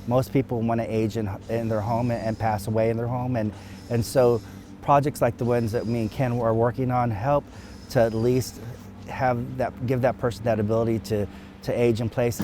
Most people want to age in their home and pass away in their home, and so projects like the ones that me and Ken are working on help to at least give that person that ability to age in place.